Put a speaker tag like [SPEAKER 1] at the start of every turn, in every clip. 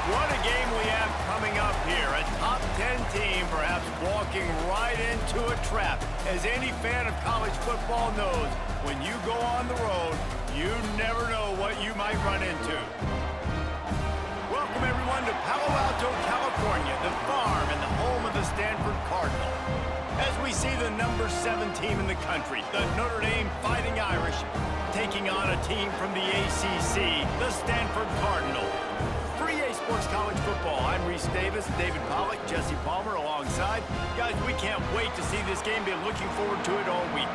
[SPEAKER 1] What a game we have coming up here. A top 10 team perhaps walking right into a trap. As any fan of college football knows, when you go on the road, you never know what you might run into. Welcome everyone to Palo Alto, California, the farm and the home of the Stanford Cardinal. As we see the number 7 team in the country, the Notre Dame Fighting Irish, taking on a team from the ACC, the Stanford Cardinal. For EA Sports College Football, I'm Reese Davis, David Pollack, Jesse Palmer alongside. Guys, we can't wait to see this game. Been looking forward to it all week.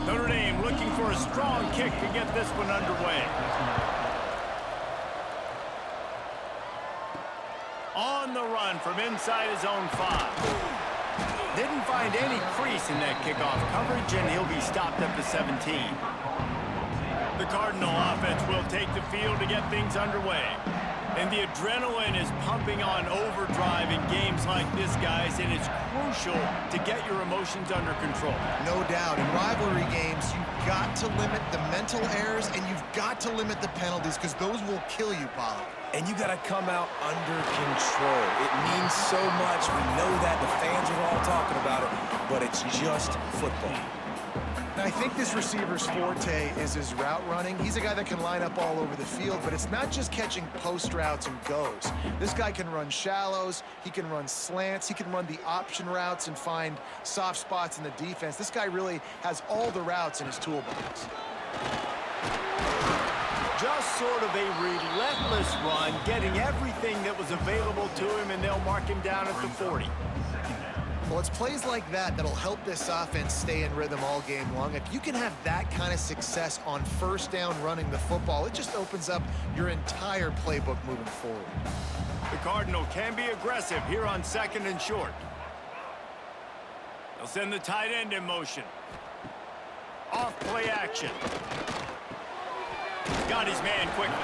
[SPEAKER 1] Notre Dame looking for a strong kick to get this one underway. On the run from inside his own 5. Didn't find any crease in that kickoff coverage, and he'll be stopped at the 17. The Cardinal offense will take the field to get things underway. And the adrenaline is pumping on overdrive in games like this, guys, and it's crucial to get your emotions under control.
[SPEAKER 2] No doubt. In rivalry games, you've got to limit the mental errors, and you've got to limit the penalties, because those will kill you, Pollack.
[SPEAKER 3] And you got to come out under control. It means so much. We know that. The fans are all talking about it, but it's just football.
[SPEAKER 2] Now, I think this receiver's forte is his route running. He's a guy that can line up all over the field, but it's not just catching post routes and goes. This guy can run shallows, he can run slants, he can run the option routes and find soft spots in the defense. This guy really has all the routes in his toolbox.
[SPEAKER 1] Just sort of a relentless run, getting everything that was available to him, and they'll mark him down at the 40.
[SPEAKER 2] Well, it's plays like that that'll help this offense stay in rhythm all game long. If you can have that kind of success on first down running the football, it just opens up your entire playbook moving forward.
[SPEAKER 1] The Cardinal can be aggressive here on 2nd and short. They'll send the tight end in motion. Off play action. Got his man quickly.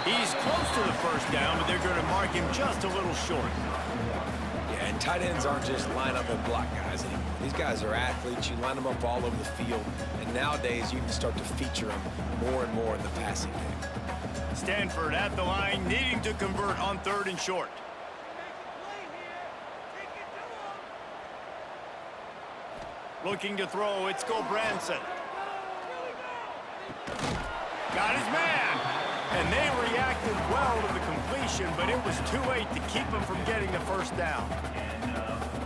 [SPEAKER 1] He's close to the first down, but they're going to mark him just a little short.
[SPEAKER 3] Yeah, and tight ends aren't just line up and block guys anymore. These guys are athletes. You line them up all over the field, and nowadays you can start to feature them more and more in the passing game.
[SPEAKER 1] Stanford at the line, needing to convert on 3rd and short. Looking to throw, it's Branson. Got his man, and they reacted well to the completion, but it was too late to keep him from getting the first down.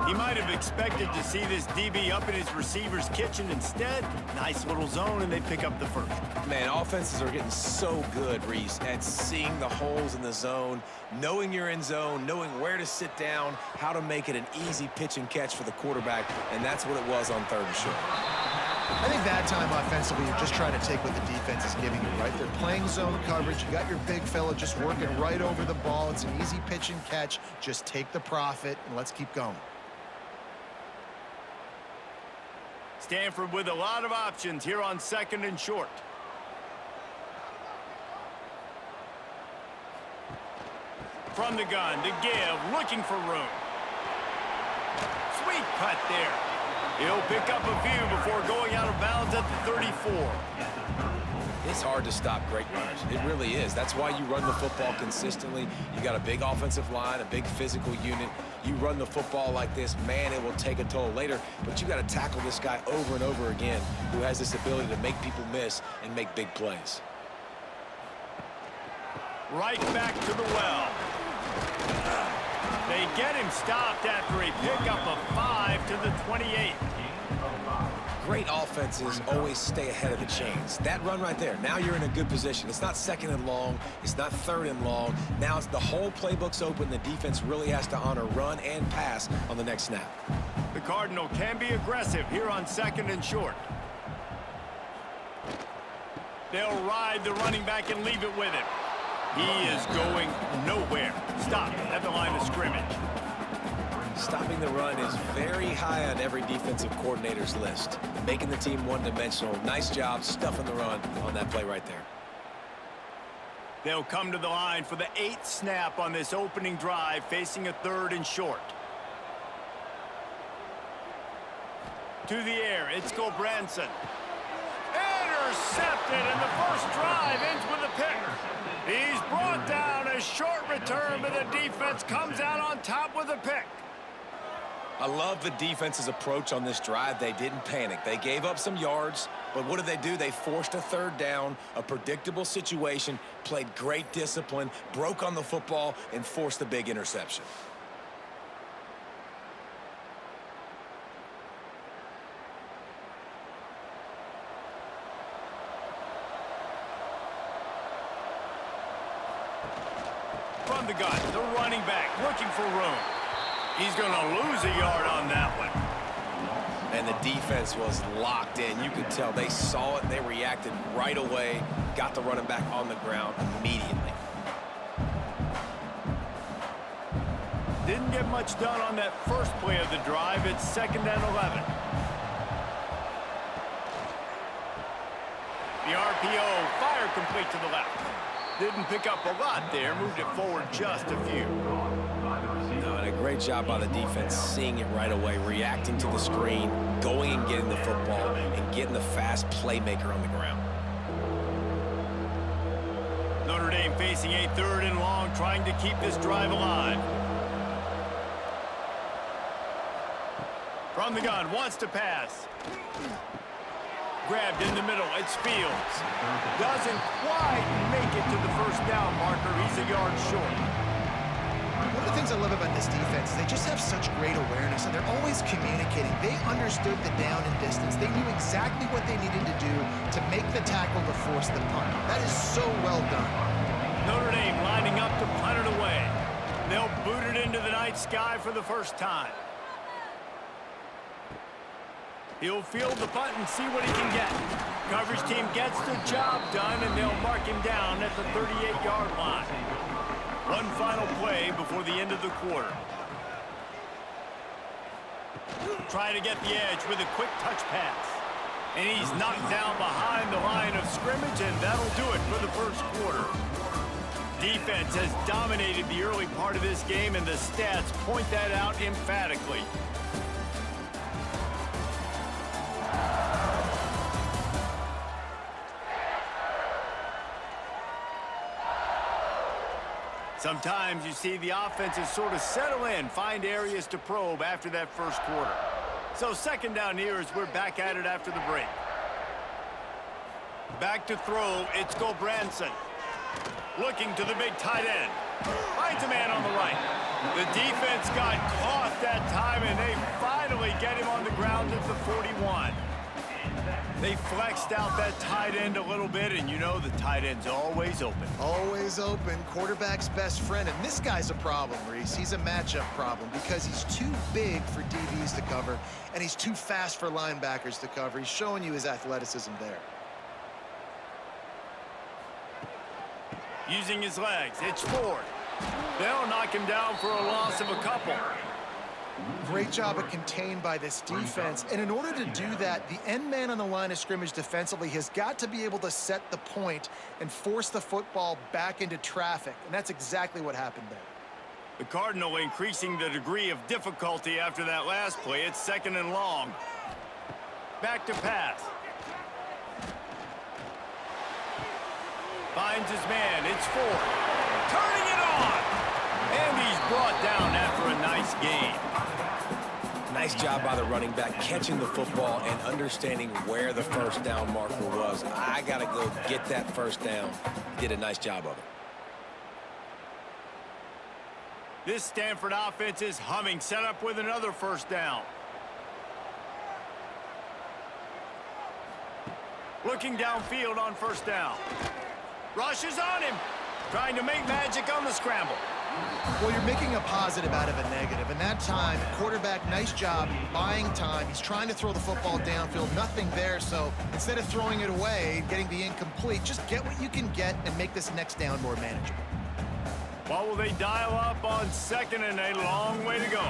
[SPEAKER 1] He might have expected to see this DB up in his receiver's kitchen. Instead, nice little zone, and they pick up the first.
[SPEAKER 3] Man, offenses are getting so good, Reese, at seeing the holes in the zone, knowing you're in zone, knowing where to sit down, how to make it an easy pitch and catch for the quarterback, and that's what it was on 3rd and short.
[SPEAKER 2] I think that time offensively, you're just trying to take what the defense is giving you, right? They're playing zone coverage. You got your big fella just working right over the ball. It's an easy pitch and catch. Just take the profit, and let's keep going.
[SPEAKER 1] Stanford with a lot of options here on 2nd and short. From the gun, to give, looking for room. Sweet cut there. He'll pick up a few before going out of bounds at the 34.
[SPEAKER 3] It's hard to stop great runners. It really is. That's why you run the football consistently. You got a big offensive line, a big physical unit. You run the football like this, man, it will take a toll later. But you got to tackle this guy over and over again who has this ability to make people miss and make big plays.
[SPEAKER 1] Right back to the well. They get him stopped after a pickup of 5 to the 28.
[SPEAKER 3] Great offenses always stay ahead of the chains. That run right there, now you're in a good position. It's not 2nd and long. It's not 3rd and long. Now it's the whole playbook's open. The defense really has to honor run and pass on the next snap.
[SPEAKER 1] The Cardinal can be aggressive here on 2nd and short. They'll ride the running back and leave it with him. He is going nowhere. Stop at the line of scrimmage.
[SPEAKER 3] Stopping the run is very high on every defensive coordinator's list. Making the team one-dimensional. Nice job stuffing the run on that play right there.
[SPEAKER 1] They'll come to the line for the 8th snap on this opening drive, facing a 3rd and short. To the air, it's Branson. intercepted, and the first drive ends with a pick. He's brought down. A short return, but the defense comes out on top with a pick.
[SPEAKER 3] I love the defense's approach on this drive. They didn't panic. They gave up some yards, but what did they do? They forced a third down, a predictable situation, played great discipline, broke on the football, and forced the big interception.
[SPEAKER 1] From the gun, the running back looking for room. He's going to lose a yard on that one.
[SPEAKER 3] And the defense was locked in. You could tell they saw it. They reacted right away, got the running back on the ground immediately.
[SPEAKER 1] Didn't get much done on that first play of the drive. It's 2nd and 11. The RPO, fire complete to the left. Didn't pick up a lot there, moved it forward just a few.
[SPEAKER 3] No, and a great job by the defense, seeing it right away, reacting to the screen, going and getting the football, and getting the fast playmaker on the ground.
[SPEAKER 1] Notre Dame facing a 3rd and long, trying to keep this drive alive. From the gun, wants to pass. Grabbed in the middle, it's Fields. Doesn't quite make it to the first down marker. He's a yard short.
[SPEAKER 2] One of the things I love about this defense is they just have such great awareness, and they're always communicating. They understood the down and distance. They knew exactly what they needed to do to make the tackle to force the punt. That is so well done.
[SPEAKER 1] Notre Dame lining up to punt it away. They'll boot it into the night sky for the first time. He'll field the punt and see what he can get. Coverage team gets the job done, and they'll mark him down at the 38-yard line. One final play before the end of the quarter. Trying to get the edge with a quick touch pass. And he's knocked down behind the line of scrimmage, and that'll do it for the first quarter. Defense has dominated the early part of this game, and the stats point that out emphatically. Sometimes you see the offenses sort of settle in, find areas to probe after that first quarter. So 2nd down here as we're back at it after the break. Back to throw, it's Gulbranson. Looking to the big tight end. Finds a man on the right. The defense got caught that time, and they finally get him on the ground at the 41. They flexed out that tight end a little bit, and you know the tight end's always open.
[SPEAKER 2] Always open, quarterback's best friend. And this guy's a problem, Reese. He's a matchup problem because he's too big for DBs to cover, and he's too fast for linebackers to cover. He's showing you his athleticism there.
[SPEAKER 1] Using his legs, it's Ford. They'll knock him down for a loss of a couple.
[SPEAKER 2] Great job of contained by this defense. And in order to do that, the end man on the line of scrimmage defensively has got to be able to set the point and force the football back into traffic. And that's exactly what happened there.
[SPEAKER 1] The Cardinal increasing the degree of difficulty after that last play. It's 2nd and long. Back to pass. Finds his man. It's Ford. Turning it on. And he's brought down after a nice gain.
[SPEAKER 3] Nice job by the running back, catching the football and understanding where the first down marker was. I got to go get that first down. Did a nice job of it.
[SPEAKER 1] This Stanford offense is humming, set up with another first down. Looking downfield on first down. Rushes on him. Trying to make magic on the scramble.
[SPEAKER 2] Well, you're making a positive out of a negative. And that time, quarterback, nice job, buying time. He's trying to throw the football downfield. Nothing there, so instead of throwing it away, getting the incomplete, just get what you can get and make this next down more manageable.
[SPEAKER 1] What will they dial up on 2nd and a long way to go?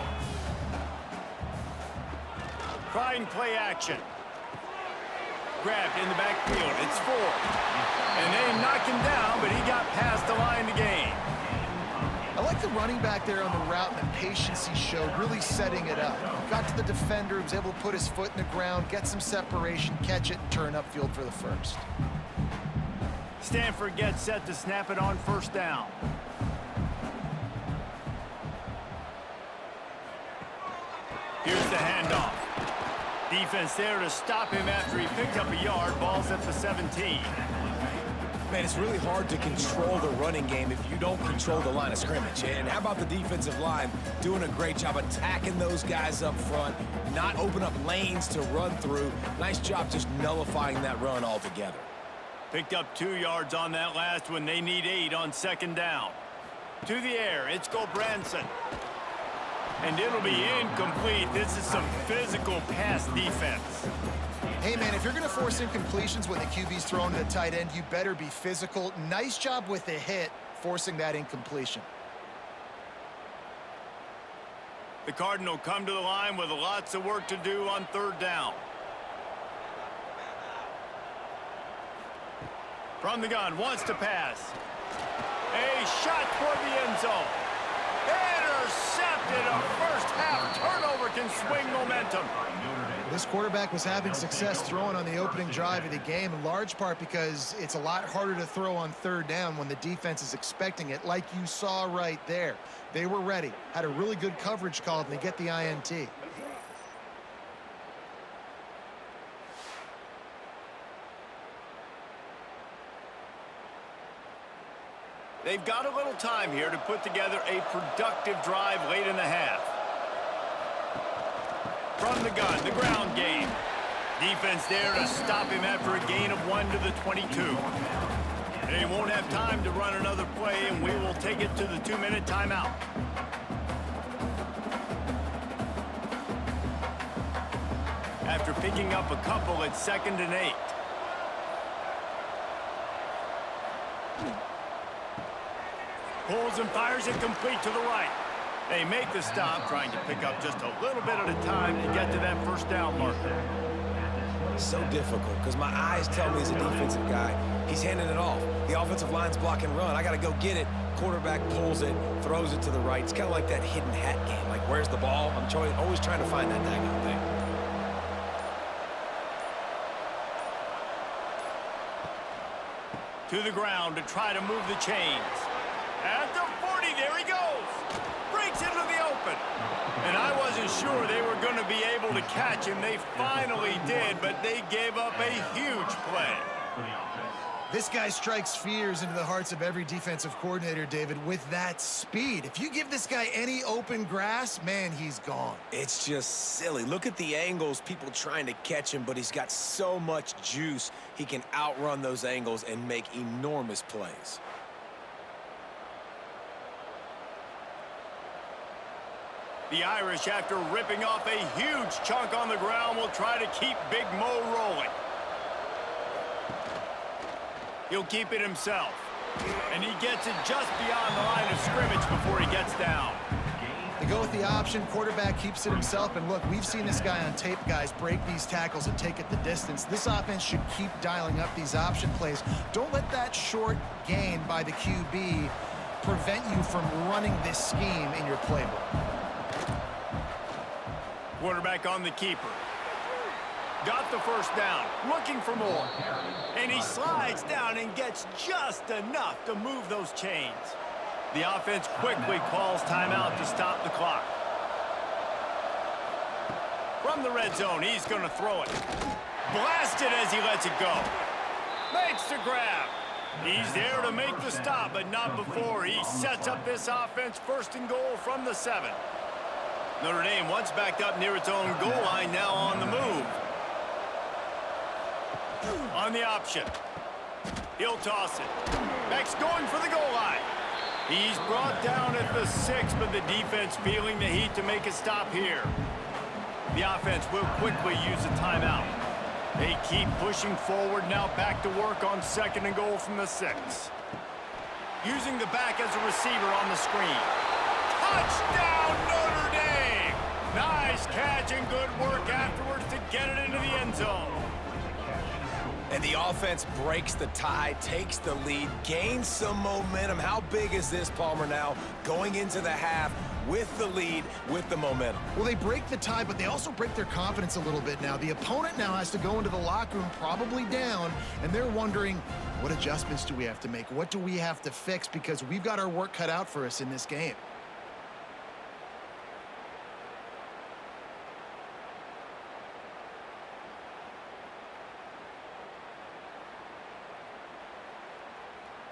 [SPEAKER 1] Trying play action. Grabbed in the backfield. It's Ford. And they knock him down, but he got past the line to gain.
[SPEAKER 2] I like the running back there on the route and the patience he showed, really setting it up. Got to the defender, was able to put his foot in the ground, get some separation, catch it, and turn upfield for the first.
[SPEAKER 1] Stanford gets set to snap it on first down. Here's the handoff. Defense there to stop him after he picked up a yard. Ball's at the 17.
[SPEAKER 3] Man, it's really hard to control the running game if you don't control the line of scrimmage. And how about the defensive line doing a great job attacking those guys up front, not open up lanes to run through. Nice job just nullifying that run altogether.
[SPEAKER 1] Picked up 2 yards on that last one. They need 8 on second down. To the air, it's Gobranson. And it'll be incomplete. This is some physical pass defense.
[SPEAKER 2] Hey, man, if you're going to force incompletions when the QB's thrown to the tight end, you better be physical. Nice job with the hit, forcing that incompletion.
[SPEAKER 1] The Cardinal come to the line with lots of work to do on third down. From the gun, wants to pass. A shot toward the end zone. Intercepted. A first half turnover can swing momentum.
[SPEAKER 2] This quarterback was having success throwing on the opening drive of the game, in large part because it's a lot harder to throw on third down when the defense is expecting it, like you saw right there. They were ready, had a really good coverage call, and they get the INT.
[SPEAKER 1] They've got a little time here to put together a productive drive late in the half. From the gun, the ground game. Defense there to stop him after a gain of 1 to the 22. They won't have time to run another play, and we will take it to the 2-minute timeout. After picking up a couple, it's 2nd and 8. Pulls and fires it complete to the right. They make the stop, trying to pick up just a little bit at a time to get to that first down marker.
[SPEAKER 3] So difficult because my eyes tell me as a defensive guy, he's handing it off. The offensive line's block and run. I got to go get it. Quarterback pulls it, throws it to the right. It's kind of like that hidden hat game. Like, where's the ball? I'm always trying to find that daggone thing.
[SPEAKER 1] To the ground to try to move the chains. At the 40, there he goes. Breaks into the open. And I wasn't sure they were going to be able to catch him. They finally did, but they gave up a huge play.
[SPEAKER 2] This guy strikes fears into the hearts of every defensive coordinator, David, with that speed. If you give this guy any open grass, man, he's gone.
[SPEAKER 3] It's just silly. Look at the angles, people trying to catch him, but he's got so much juice. He can outrun those angles and make enormous plays.
[SPEAKER 1] The Irish, after ripping off a huge chunk on the ground, will try to keep Big Mo rolling. He'll keep it himself. And he gets it just beyond the line of scrimmage before he gets down.
[SPEAKER 2] They go with the option. Quarterback keeps it himself. And look, we've seen this guy on tape, guys, break these tackles and take it the distance. This offense should keep dialing up these option plays. Don't let that short gain by the QB prevent you from running this scheme in your playbook.
[SPEAKER 1] Quarterback on the keeper. Got the first down, looking for more. And he slides down and gets just enough to move those chains. The offense quickly calls timeout to stop the clock. From the red zone, he's going to throw it. Blasted as he lets it go. Makes the grab. He's there to make the stop, but not before. He sets up this offense 1st and goal from the 7. Notre Dame once backed up near its own goal line, now on the move. On the option. He'll toss it. Beck's going for the goal line. He's brought down at the 6, but the defense feeling the heat to make a stop here. The offense will quickly use a timeout. They keep pushing forward, now back to work on 2nd and goal from the 6. Using the back as a receiver on the screen. Touchdown, Notre Dame! Nice catch and good work afterwards to get it into the end zone.
[SPEAKER 3] And the offense breaks the tie, takes the lead, gains some momentum. How big is this, Palmer, now going into the half with the lead, with the momentum?
[SPEAKER 2] Well, they break the tie, but they also break their confidence a little bit now. The opponent now has to go into the locker room probably down, and they're wondering, what adjustments do we have to make? What do we have to fix? Because we've got our work cut out for us in this game.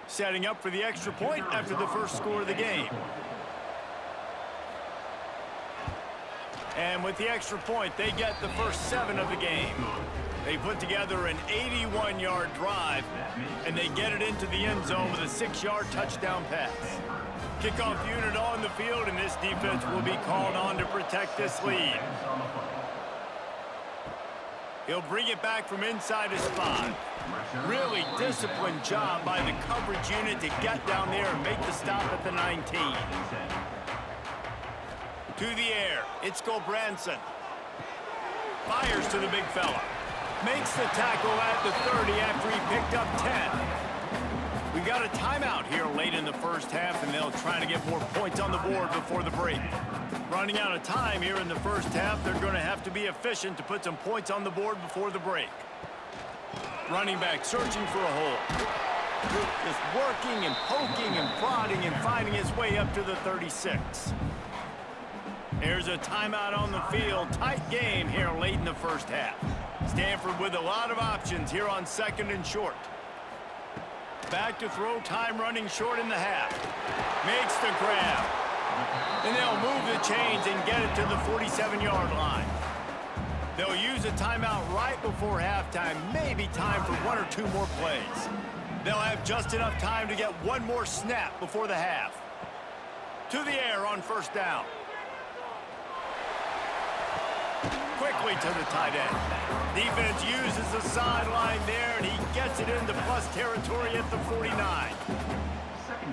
[SPEAKER 1] Setting up for the extra point after the first score of the game. And with the extra point, they get the first 7 of the game. They put together an 81-yard drive, and they get it into the end zone with a 6-yard touchdown pass. Kickoff unit on the field, and this defense will be called on to protect this lead. He'll bring it back from inside his 5. Really disciplined job by the coverage unit to get down there and make the stop at the 19. To the air, it's Branson. Fires to the big fella. Makes the tackle at the 30 after he picked up 10. We got a timeout here late in the first half, and they'll try to get more points on the board before the break. Running out of time here in the first half, they're going to have to be efficient to put some points on the board before the break. Running back searching for a hole. Just working and poking and prodding and finding his way up to the 36. There's a timeout on the field. Tight game here late in the first half. Stanford with a lot of options here on 2nd and short. Back to throw, time running short in the half. Makes the grab. And they'll move the chains and get it to the 47-yard line. They'll use a timeout right before halftime, maybe time for 1 or 2 more plays. They'll have just enough time to get 1 more snap before the half. To the air on first down. Quickly to the tight end. Defense uses the sideline there, and he gets it into plus territory at the 49.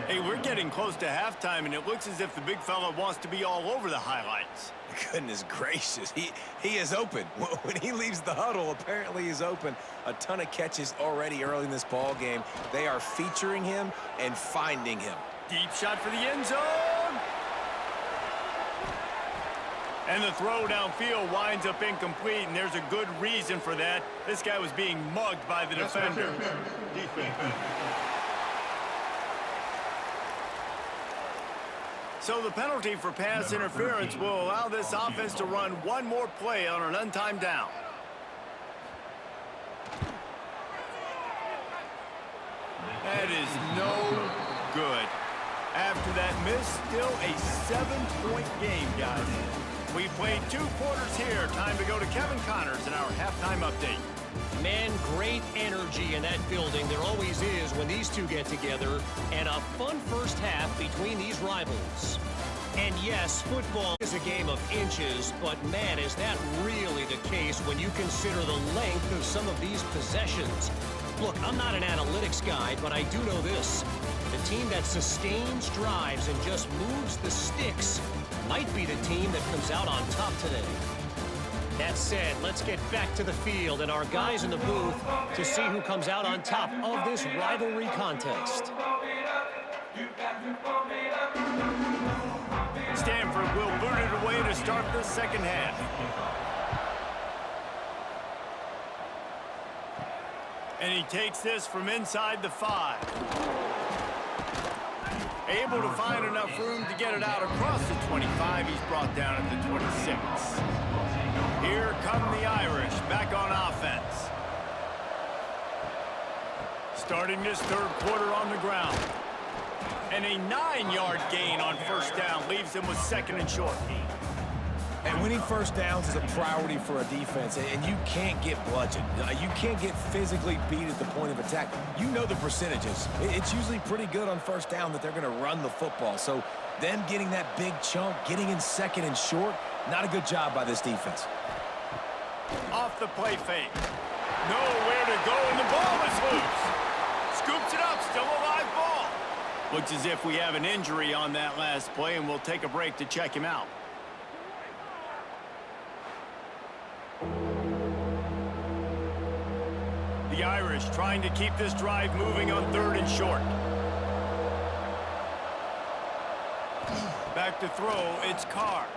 [SPEAKER 1] Hey, we're getting close to halftime, and it looks as if the big fella wants to be all over the highlights.
[SPEAKER 3] Goodness gracious, he is open. When he leaves the huddle, apparently he's open. A ton of catches already early in this ball game. They are featuring him and finding him.
[SPEAKER 1] Deep shot for the end zone. And the throw downfield winds up incomplete, and there's a good reason for that. This guy was being mugged by the defender. So the penalty for pass interference will allow this offense to run 1 more play on an untimed down. That is no good. After that miss, still a 7-point game, guys. We've played 2 quarters here. Time to go to Kevin Connors in our halftime update.
[SPEAKER 4] Man, great energy in that building. There always is when these two get together. And a fun first half between these rivals. And yes, football is a game of inches, but man, is that really the case when you consider the length of some of these possessions. Look, I'm not an analytics guy, but I do know this. The team that sustains drives and just moves the sticks might be the team that comes out on top today. That said, let's get back to the field and our guys in the booth to see who comes out on top of this rivalry contest.
[SPEAKER 1] Stanford will boot it away to start the second half. And he takes this from inside the 5. Able to find enough room to get it out across the 25. He's brought down at the 26. Here come the Irish back on offense. Starting this 3rd quarter on the ground. And a 9-yard gain on first down leaves them with 2nd and short.
[SPEAKER 3] And winning first downs is a priority for a defense, and you can't get bludgeoned. You can't get physically beat at the point of attack. You know the percentages. It's usually pretty good on first down that they're going to run the football. So them getting that big chunk, getting in 2nd and short, not a good job by this defense.
[SPEAKER 1] Off the play fake. Nowhere to go, and the ball is loose. Scoops it up, still a live ball. Looks as if we have an injury on that last play, and we'll take a break to check him out. The Irish trying to keep this drive moving on 3rd and short. Back to throw, it's Carr.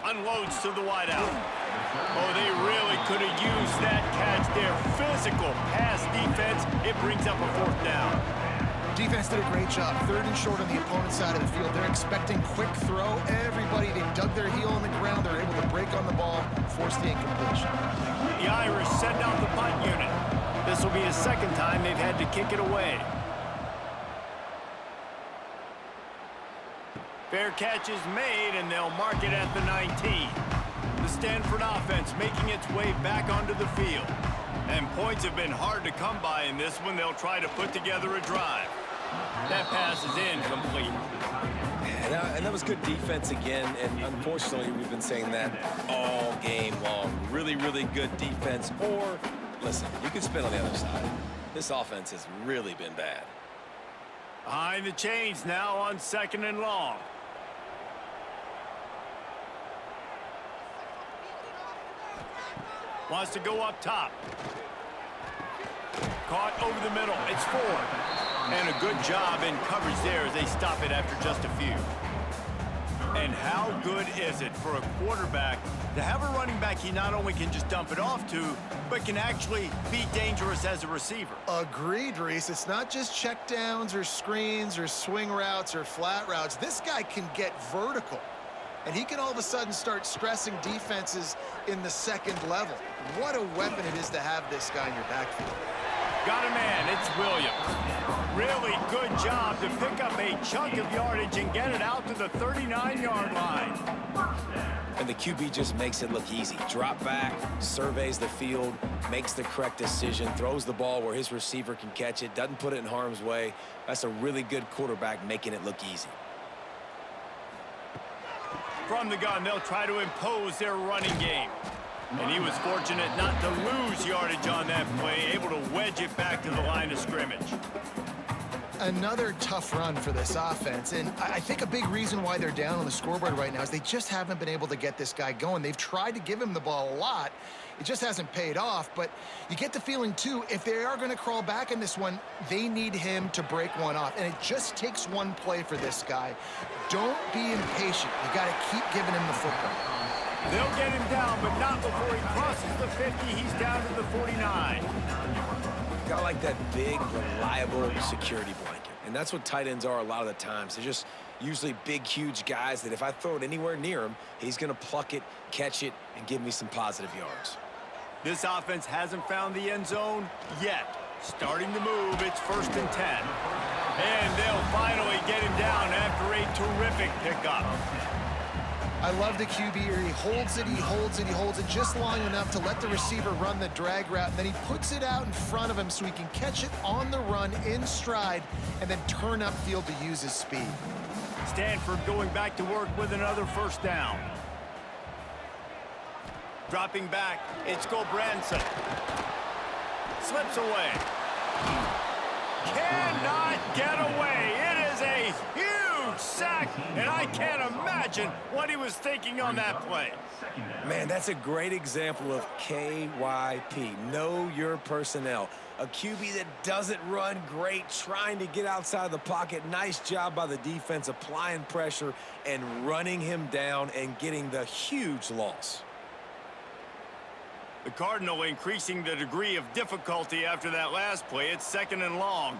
[SPEAKER 1] Unloads to the wideout. Oh, they really could have used that catch there. Physical pass defense. It brings up a 4th down.
[SPEAKER 2] Defense did a great job. 3rd and short on the opponent's side of the field. They're expecting quick throw. Everybody, they dug their heel on the ground. They're able to break on the ball, force the incompletion.
[SPEAKER 1] The Irish send out the punt unit. This will be the 2nd time they've had to kick it away. Fair catch is made, and they'll mark it at the 19. The Stanford offense making its way back onto the field. And points have been hard to come by in this one. They'll try to put together a drive. That pass is incomplete.
[SPEAKER 3] And that was good defense again, and unfortunately, we've been saying that all game long. Really, really good defense. Or, listen, you can spin on the other side. This offense has really been bad.
[SPEAKER 1] Behind the chains now on 2nd and long. Wants to go up top. Caught over the middle. It's 4. And a good job in coverage there as they stop it after just a few. And how good is it for a quarterback to have a running back he not only can just dump it off to, but can actually be dangerous as a receiver?
[SPEAKER 2] Agreed, Reese. It's not just checkdowns or screens or swing routes or flat routes. This guy can get vertical. And he can all of a sudden start stressing defenses in the 2nd level. What a weapon it is to have this guy in your backfield.
[SPEAKER 1] Got a man, it's Williams. Really good job to pick up a chunk of yardage and get it out to the 39-yard line.
[SPEAKER 3] And the QB just makes it look easy. Drop back, surveys the field, makes the correct decision, throws the ball where his receiver can catch it, doesn't put it in harm's way. That's a really good quarterback making it look easy.
[SPEAKER 1] From the gun, they'll try to impose their running game. And he was fortunate not to lose yardage on that play, able to wedge it back to the line of scrimmage.
[SPEAKER 2] Another tough run for this offense, and I think a big reason why they're down on the scoreboard right now is they just haven't been able to get this guy going. They've tried to give him the ball a lot. It just hasn't paid off, but you get the feeling, too, if they are going to crawl back in this one, they need him to break one off, and it just takes one play for this guy. Don't be impatient. You got to keep giving him the football.
[SPEAKER 1] They'll get him down, but not before he crosses the 50. He's down to the 49.
[SPEAKER 3] Got like that big, reliable security blanket. And that's what tight ends are a lot of the times. They're just usually big, huge guys that if I throw it anywhere near him, he's going to pluck it, catch it, and give me some positive yards.
[SPEAKER 1] This offense hasn't found the end zone yet. Starting to move, it's 1st and 10. And they'll finally get him down after a terrific pickup.
[SPEAKER 2] I love the QB here. He holds it, he holds it, he holds it just long enough to let the receiver run the drag route, and then he puts it out in front of him so he can catch it on the run in stride and then turn upfield to use his speed.
[SPEAKER 1] Stanford going back to work with another 1st down. Dropping back, it's Gobranson. Slips away. Cannot get away. It is a huge sack, and I can't imagine what he was thinking on that play.
[SPEAKER 3] Man, that's a great example of KYP. Know your personnel. A QB that doesn't run great, trying to get outside the pocket. Nice job by the defense, applying pressure and running him down and getting the huge loss.
[SPEAKER 1] The Cardinal increasing the degree of difficulty after that last play. It's 2nd and long.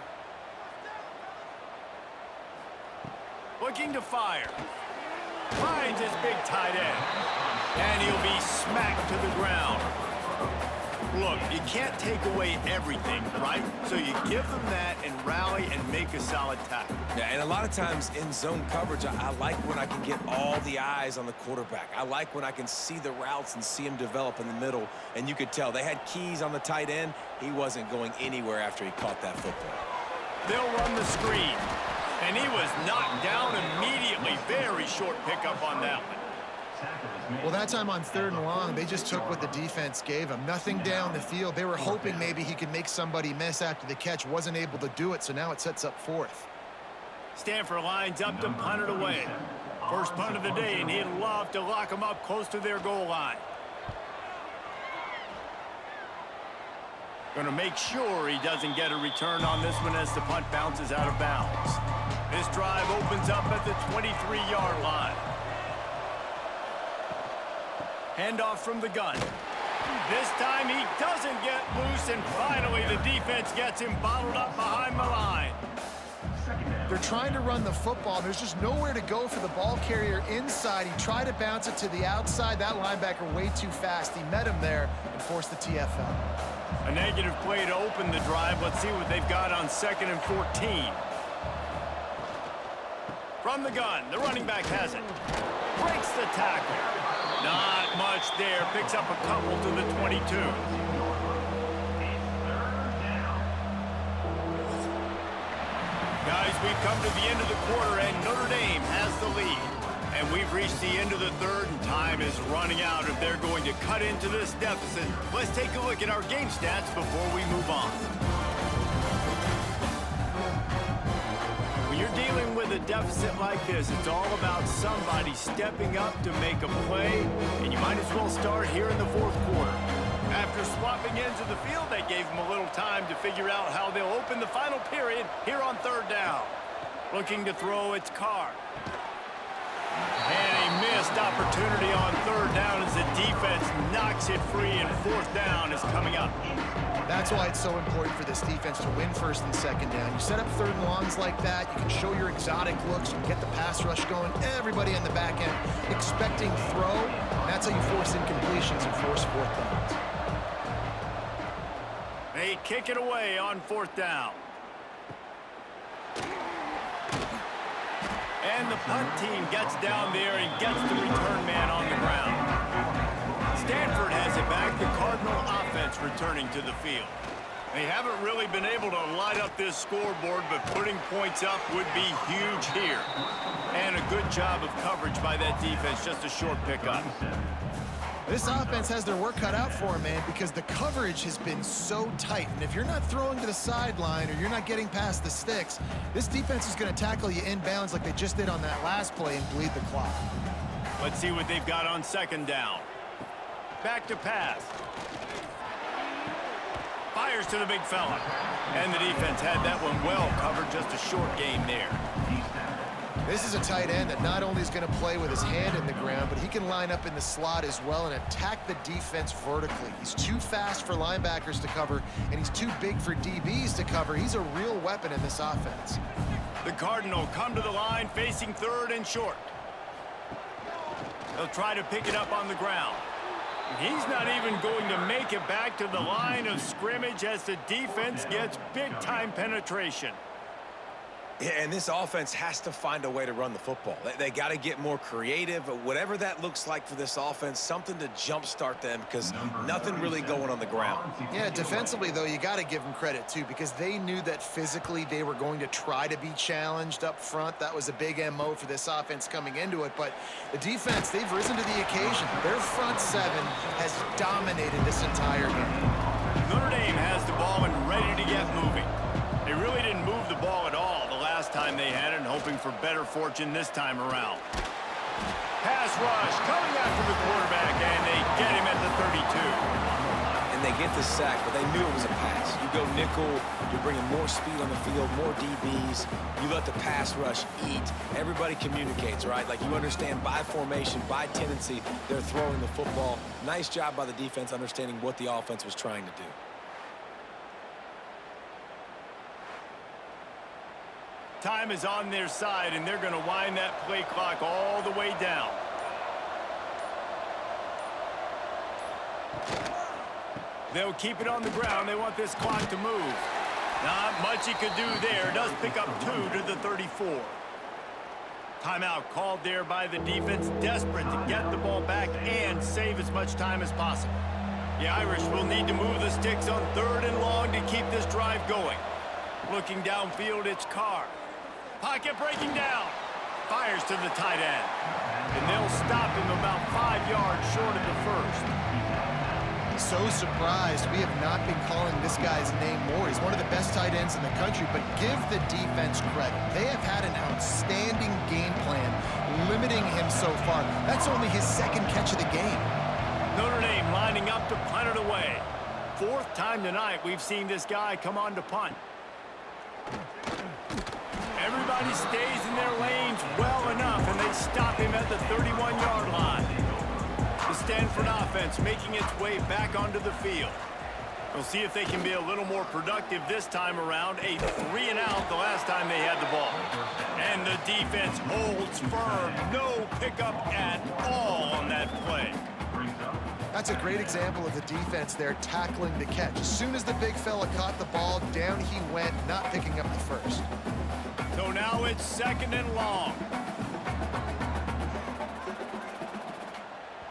[SPEAKER 1] Looking to fire. Finds his big tight end. And he'll be smacked to the ground. Look, you can't take away everything, right? So you give them that and rally and make a solid tackle.
[SPEAKER 3] Yeah, and a lot of times in zone coverage, I like when I can get all the eyes on the quarterback. I like when I can see the routes and see him develop in the middle. And you could tell they had keys on the tight end. He wasn't going anywhere after he caught that football.
[SPEAKER 1] They'll run the screen. And he was knocked down immediately. Very short pickup on that one.
[SPEAKER 2] Well, that time on 3rd and long, they just took what the defense gave him. Nothing down the field. They were hoping maybe he could make somebody miss after the catch. Wasn't able to do it, so now it sets up 4th.
[SPEAKER 1] Stanford lines up to punt it away. First punt of the day, and he'd love to lock them up close to their goal line. Going to make sure he doesn't get a return on this one as the punt bounces out of bounds. This drive opens up at the 23-yard line. Handoff from the gun. This time he doesn't get loose, and finally the defense gets him bottled up behind the line.
[SPEAKER 2] They're trying to run the football. There's just nowhere to go for the ball carrier inside. He tried to bounce it to the outside. That linebacker way too fast. He met him there and forced the TFL.
[SPEAKER 1] A negative play to open the drive. Let's see what they've got on 2nd and 14. From the gun, the running back has it. Breaks the tackle. Not much there. Picks up a couple to the 22. Guys, we've come to the end of the quarter, and Notre Dame has the lead. And we've reached the end of the third, and time is running out if they're going to cut into this deficit. Let's take a look at our game stats before we move on. When you're dealing with a deficit like this, it's all about somebody stepping up to make a play, and you might as well start here in the fourth quarter. After swapping ends of the field, they gave them a little time to figure out how they'll open the final period here on 3rd down. Looking to throw, it's Carr. And a missed opportunity on 3rd down as the defense knocks it free, and 4th down is coming up.
[SPEAKER 2] That's why it's so important for this defense to win 1st and 2nd down. You set up 3rd and longs like that, you can show your exotic looks, you can get the pass rush going, everybody in the back end expecting throw, and that's how you force incompletions and force 4th downs.
[SPEAKER 1] They kick it away on 4th down. And the punt team gets down there and gets the return man on the ground. Stanford has it back, the Cardinal offense returning to the field. They haven't really been able to light up this scoreboard, but putting points up would be huge here. And a good job of coverage by that defense, just a short pickup.
[SPEAKER 2] This offense has their work cut out for them, man, because the coverage has been so tight. And if you're not throwing to the sideline or you're not getting past the sticks, this defense is going to tackle you inbounds like they just did on that last play and bleed the clock.
[SPEAKER 1] Let's see what they've got on 2nd down. Back to pass. Fires to the big fella. And the defense had that one well covered, just a short game there.
[SPEAKER 2] This is a tight end that not only is going to play with his hand in the ground, but he can line up in the slot as well and attack the defense vertically. He's too fast for linebackers to cover, and he's too big for DBs to cover. He's a real weapon in this offense.
[SPEAKER 1] The Cardinal come to the line, facing 3rd and short. They'll try to pick it up on the ground. He's not even going to make it back to the line of scrimmage as the defense gets big-time penetration.
[SPEAKER 3] Yeah, and this offense has to find a way to run the football. They got to get more creative, whatever that looks like for this offense, something to jumpstart them because nothing really going on the ground.
[SPEAKER 2] Yeah, defensively, though, you got to give them credit, too, because they knew that physically they were going to try to be challenged up front. That was a big MO for this offense coming into it. But the defense, they've risen to the occasion. Their front 7 has dominated this entire game.
[SPEAKER 1] Notre Dame has the ball and ready to get moving. They really didn't move the ball at all last time they had it, and hoping for better fortune this time around. Pass rush coming after the quarterback, and they get him at the 32.
[SPEAKER 3] And they get the sack, but they knew it was a pass. You go nickel, you're bringing more speed on the field, more DBs. You let the pass rush eat. Everybody communicates, right? Like you understand by formation, by tendency, they're throwing the football. Nice job by the defense understanding what the offense was trying to do.
[SPEAKER 1] Time is on their side, and they're going to wind that play clock all the way down. They'll keep it on the ground. They want this clock to move. Not much he could do there. Does pick up 2 to the 34. Timeout called there by the defense, desperate to get the ball back and save as much time as possible. The Irish will need to move the sticks on 3rd and long to keep this drive going. Looking downfield, it's Carr. Pocket breaking down. Fires to the tight end. And they'll stop him about 5 yards short of the first.
[SPEAKER 2] So surprised we have not been calling this guy's name more. He's one of the best tight ends in the country, but give the defense credit. They have had an outstanding game plan, limiting him so far. That's only his 2nd catch of the game.
[SPEAKER 1] Notre Dame lining up to punt it away. fourth time tonight we've seen this guy come on to punt. Everybody stays in their lanes well enough, and they stop him at the 31-yard line. The Stanford offense making its way back onto the field. We'll see if they can be a little more productive this time around. A 3-and-out the last time they had the ball. And the defense holds firm. No pickup at all on that play.
[SPEAKER 2] That's a great example of the defense there tackling the catch. As soon as the big fella caught the ball, down he went, not picking up the first.
[SPEAKER 1] So now it's 2nd and long.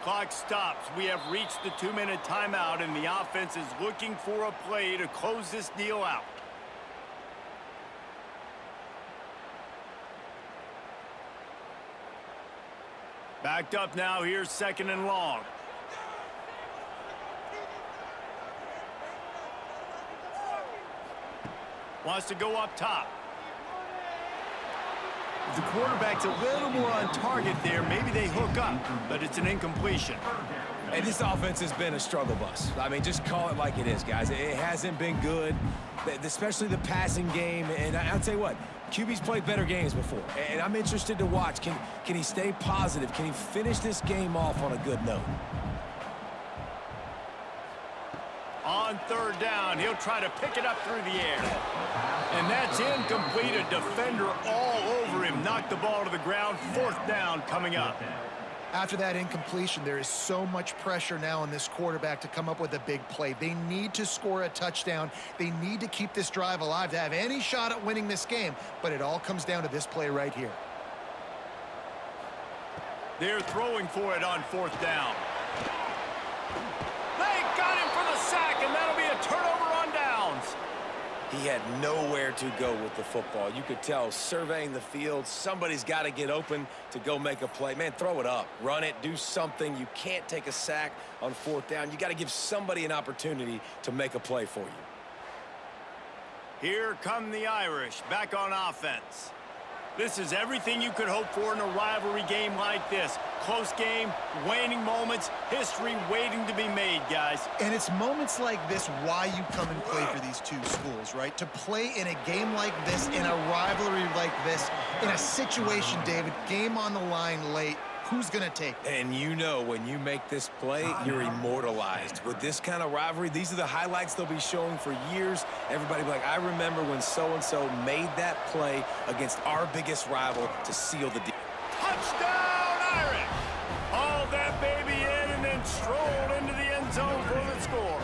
[SPEAKER 1] Clock stops. We have reached the 2-minute timeout, and the offense is looking for a play to close this deal out. Backed up now. Here's 2nd and long. Wants to go up top. If the quarterback's a little more on target there, maybe they hook up, but it's an incompletion.
[SPEAKER 3] And this offense has been a struggle bus. I mean, just call it like it is, guys. It hasn't been good, especially the passing game. And I'll tell you what, QB's played better games before. And I'm interested to watch. Can he stay positive? Can he finish this game off on a good note?
[SPEAKER 1] On 3rd down, he'll try to pick it up through the air. And that's incomplete. A defender all over him. Knocked the ball to the ground. 4th down coming up.
[SPEAKER 2] After that incompletion, there is so much pressure now on this quarterback to come up with a big play. They need to score a touchdown. They need to keep this drive alive to have any shot at winning this game. But it all comes down to this play right here.
[SPEAKER 1] They're throwing for it on 4th down. They got him for the sack, and that'll be a turnover on downs.
[SPEAKER 3] He had nowhere to go with the football. You could tell, surveying the field, somebody's got to get open to go make a play. Man, throw it up, run it, do something. You can't take a sack on 4th down. You got to give somebody an opportunity to make a play for you.
[SPEAKER 1] Here come the Irish, back on offense. This is everything you could hope for in a rivalry game like this. Close game, waning moments, history waiting to be made, guys.
[SPEAKER 2] And it's moments like this why you come and play for these two schools, right? To play in a game like this, in a rivalry like this, in a situation, David, game on the line late, who's going to take it?
[SPEAKER 3] And you know when you make this play, you're immortalized. With this kind of rivalry, these are the highlights they'll be showing for years. Everybody will be like, I remember when so-and-so made that play against our biggest rival to seal the deal.
[SPEAKER 1] Touchdown, Irish! Hauled that baby in and then strolled into the end zone for the score.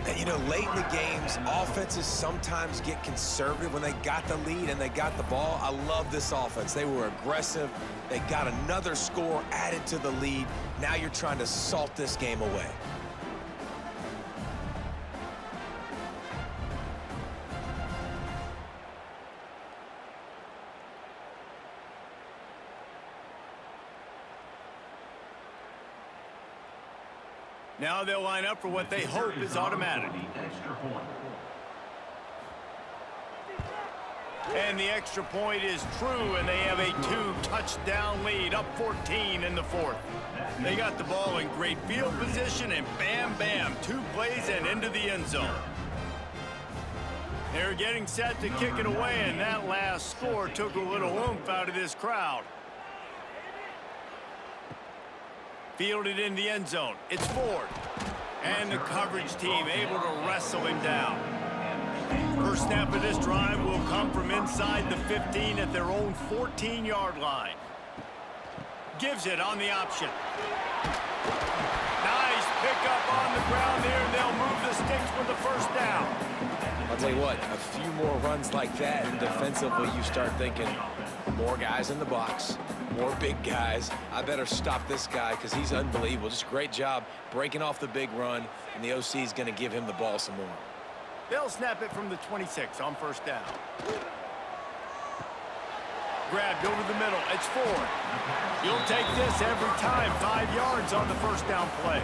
[SPEAKER 3] And, you know, late in the games, offenses sometimes get conservative when they got the lead and they got the ball. I love this offense. They were aggressive. They got another score added to the lead. Now you're trying to salt this game away.
[SPEAKER 1] Now they'll line up for what they hope is automatic. And the extra point is true, and they have a 2-touchdown lead, up 14 in the 4th. They got the ball in great field position, and bam, bam, 2 plays and into the end zone. They're getting set to kick it away, and that last score took a little oomph out of this crowd. Fielded in the end zone. It's Ford. And the coverage team able to wrestle him down. First snap of this drive will come from inside the 15 at their own 14-yard line. Gives it on the option. Nice pickup on the ground there, and they'll move the sticks with the first down.
[SPEAKER 3] I'll tell you what, a few more runs like that, and defensively you start thinking, more guys in the box, more big guys. I better stop this guy because he's unbelievable. Just a great job breaking off the big run, and the OC is going to give him the ball some more.
[SPEAKER 1] They'll snap it from the 26 on first down. Grabbed over the middle. It's Ford. You'll take this every time. 5 yards on the first down play.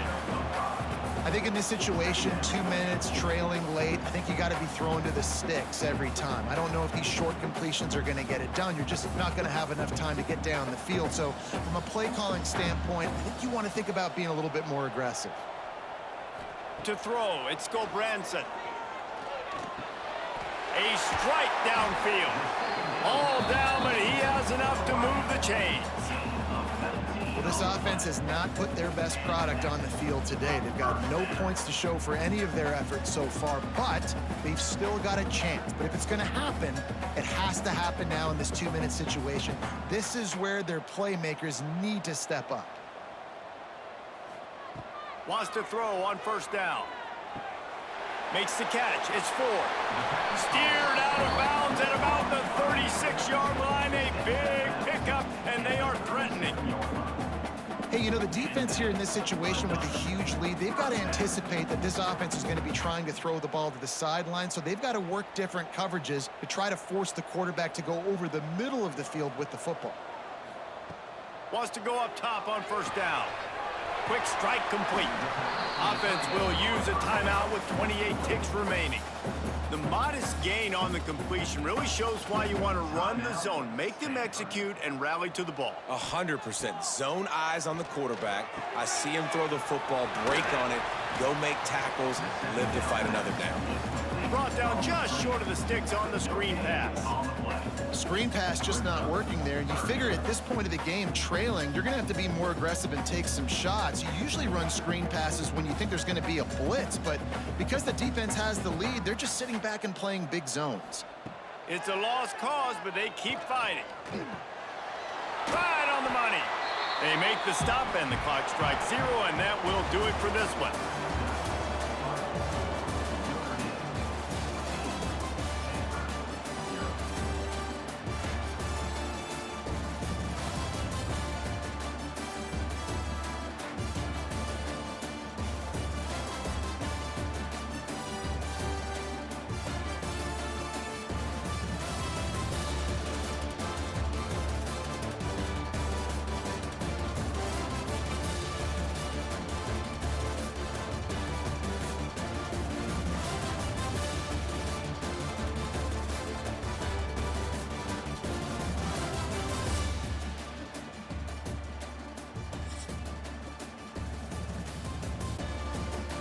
[SPEAKER 2] I think in this situation, 2 minutes, trailing late, I think you got to be thrown to the sticks every time. I don't know if these short completions are going to get it done. You're just not going to have enough time to get down the field. So from a play calling standpoint, I think you want to think about being a little bit more aggressive.
[SPEAKER 1] to throw. It's Branson. A strike downfield. All down, but he has enough to move the chains.
[SPEAKER 2] Well, this offense has not put their best product on the field today. They've got no points to show for any of their efforts so far, but they've still got a chance. But if it's going to happen, it has to happen now in this 2-minute situation. This is where their playmakers need to step up.
[SPEAKER 1] Wants to throw on first down. Makes the catch. It's Ford. Steered out of bounds at about the 36-yard line. A big pickup, and they are threatening.
[SPEAKER 2] Hey, you know, the defense here in this situation with a huge lead, they've got to anticipate that this offense is going to be trying to throw the ball to the sideline, so they've got to work different coverages to try to force the quarterback to go over the middle of the field with the football.
[SPEAKER 1] Wants to go up top on first down. Quick strike complete. Offense will use a timeout with 28 ticks remaining. The modest gain on the completion really shows why you want to run the zone, make them execute, and rally to the ball.
[SPEAKER 3] 100%. Zone eyes on the quarterback. I see him throw the football, break on it, go make tackles, live to fight another down.
[SPEAKER 1] Brought down just short of the sticks on the screen pass.
[SPEAKER 2] Screen pass just not working there. You figure at this point of the game, trailing, you're going to have to be more aggressive and take some shots. You usually run screen passes when you think there's going to be a blitz, but because the defense has the lead, they're just sitting back and playing big zones.
[SPEAKER 1] It's a lost cause, but they keep fighting. Right on the money. They make the stop, and the clock strikes 0, and that will do it for this one.